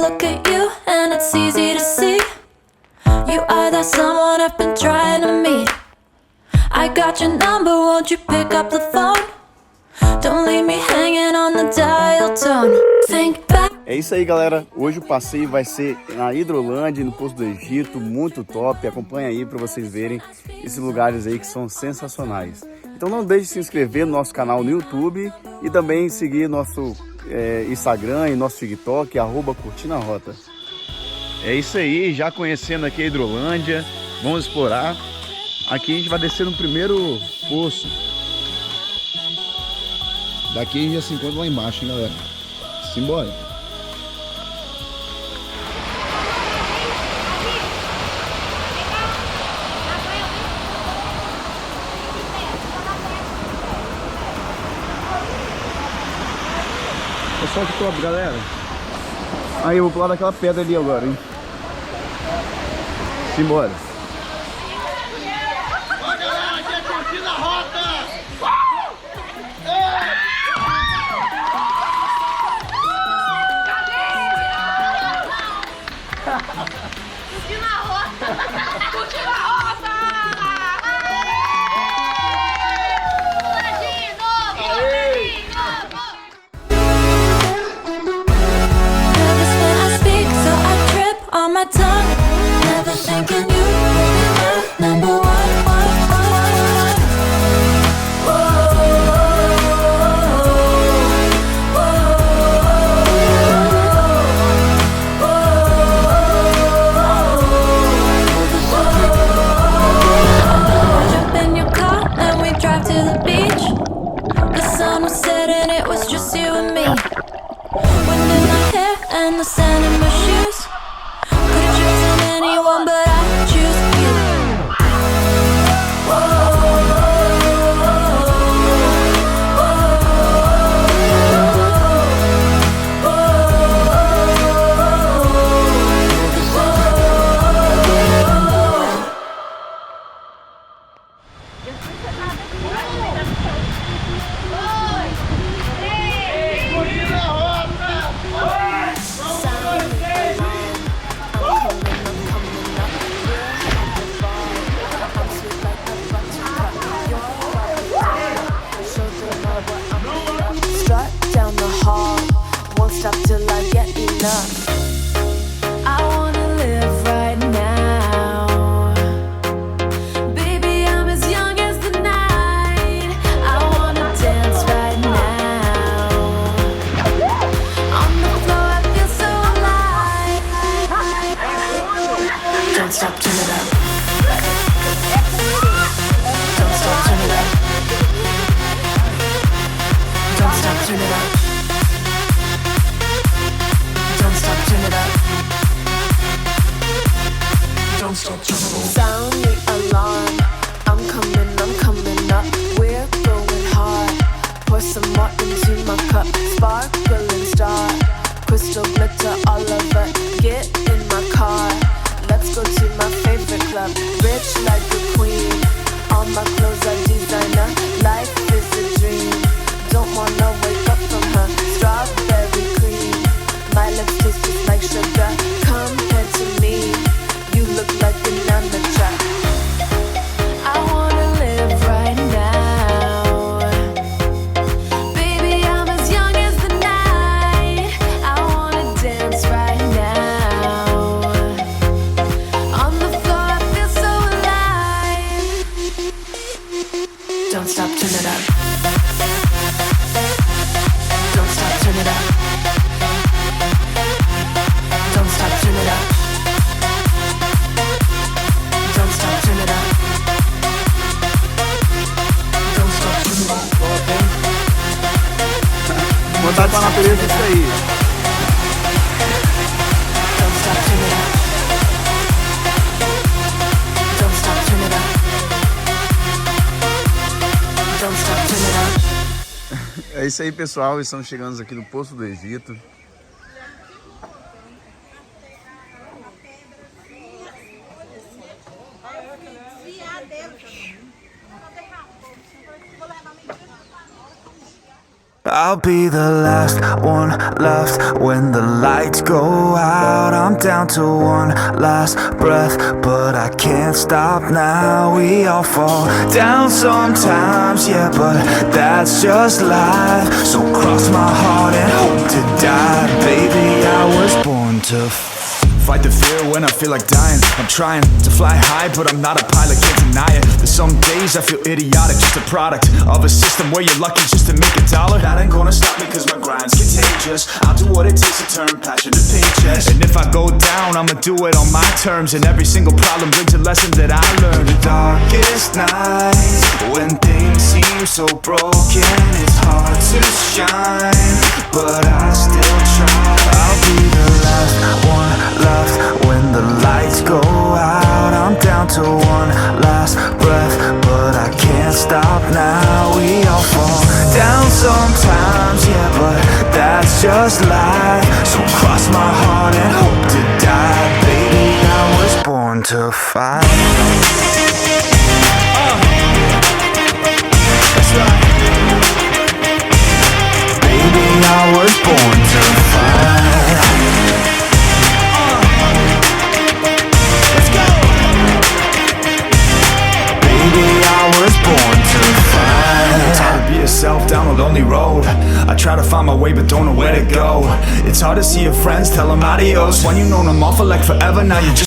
look at you and it's easy to see. You are that someone I've been trying to meet. I got your number, won't you pick up the phone? Don't leave me hanging on the dial tone. Think back. É isso aí, galera. Hoje o passeio vai ser na Hidrolândia, no Poço do Egito, muito top. Acompanha aí para vocês verem esses lugares aí que são sensacionais. Então não deixe de se inscrever no nosso canal no YouTube e também seguir nosso Instagram e nosso TikTok, @curtinarota. É isso aí, já conhecendo aqui a Hidrolândia, vamos explorar. Aqui a gente vai descer no primeiro poço. Daqui a gente já se encontra lá embaixo, hein, galera? Simbora! Olha só que top, galera! Aí, eu vou pular daquela pedra ali agora, hein? Simbora! And the sand in my shoes. Could've chosen anyone, but I choose you. Stop till I get enough. I wanna live right now. Baby, I'm as young as the night. I wanna dance right now. On the floor, I feel so alive. Don't stop, turn it up. Don't stop, turn it up. Don't stop, turn it up. Sound the alarm. I'm coming up. We're going hard. Pour some more into my cup. Sparkling star, crystal glitter all over. Get in my car. Let's go to my favorite club. Rich like a queen. All my clothes are designer. Life is a dream. Don't wanna wake up from her. Strawberry cream. My lips taste just like sugar. Compared to me, you look like an amateur. I wanna live right now. Baby, I'm as young as the night. I wanna dance right now. On the floor, I feel so alive. Don't stop, turn it up. Don't stop, turn it up. Don't stop, turn it up. Don't stop, turn it up. Don't stop, turn it up. Contato com a natureza é isso aí. Don't stop, turn it up. Don't stop, turn it up. Don't stop, turn it up. É isso aí, pessoal. Estamos chegando aqui no Poço do Egito. I'll be the last one left when the lights go out. I'm down to one last breath, but I can't stop now. We all fall down sometimes, yeah, but that's just life. So cross my heart and hope to die. Baby, I was born to fight the fear when I feel like dying. I'm trying to fly high, but I'm not a pilot, can't deny it. There's some days I feel idiotic, just a product of a system where you're lucky just to make a dollar. That ain't gonna stop me cause my grind's contagious. I'll do what it takes to turn passion to paychecks. And if I go down, I'ma do it on my terms. And every single problem brings a lesson that I learned. The darkest nights, when things seem so broken, it's hard to shine, but I still try. I'll be the last one left when the lights go out. I'm down to one last breath, but I can't stop now. We all fall down sometimes, yeah, but that's just life. So cross my heart and hope to die. Baby, I was born to fight. That's right. Baby, I was born to fight. Yourself down a lonely road. I try to find my way but don't know where to go. It's hard to see your friends, tell them adios when you known them all for like forever. Now you just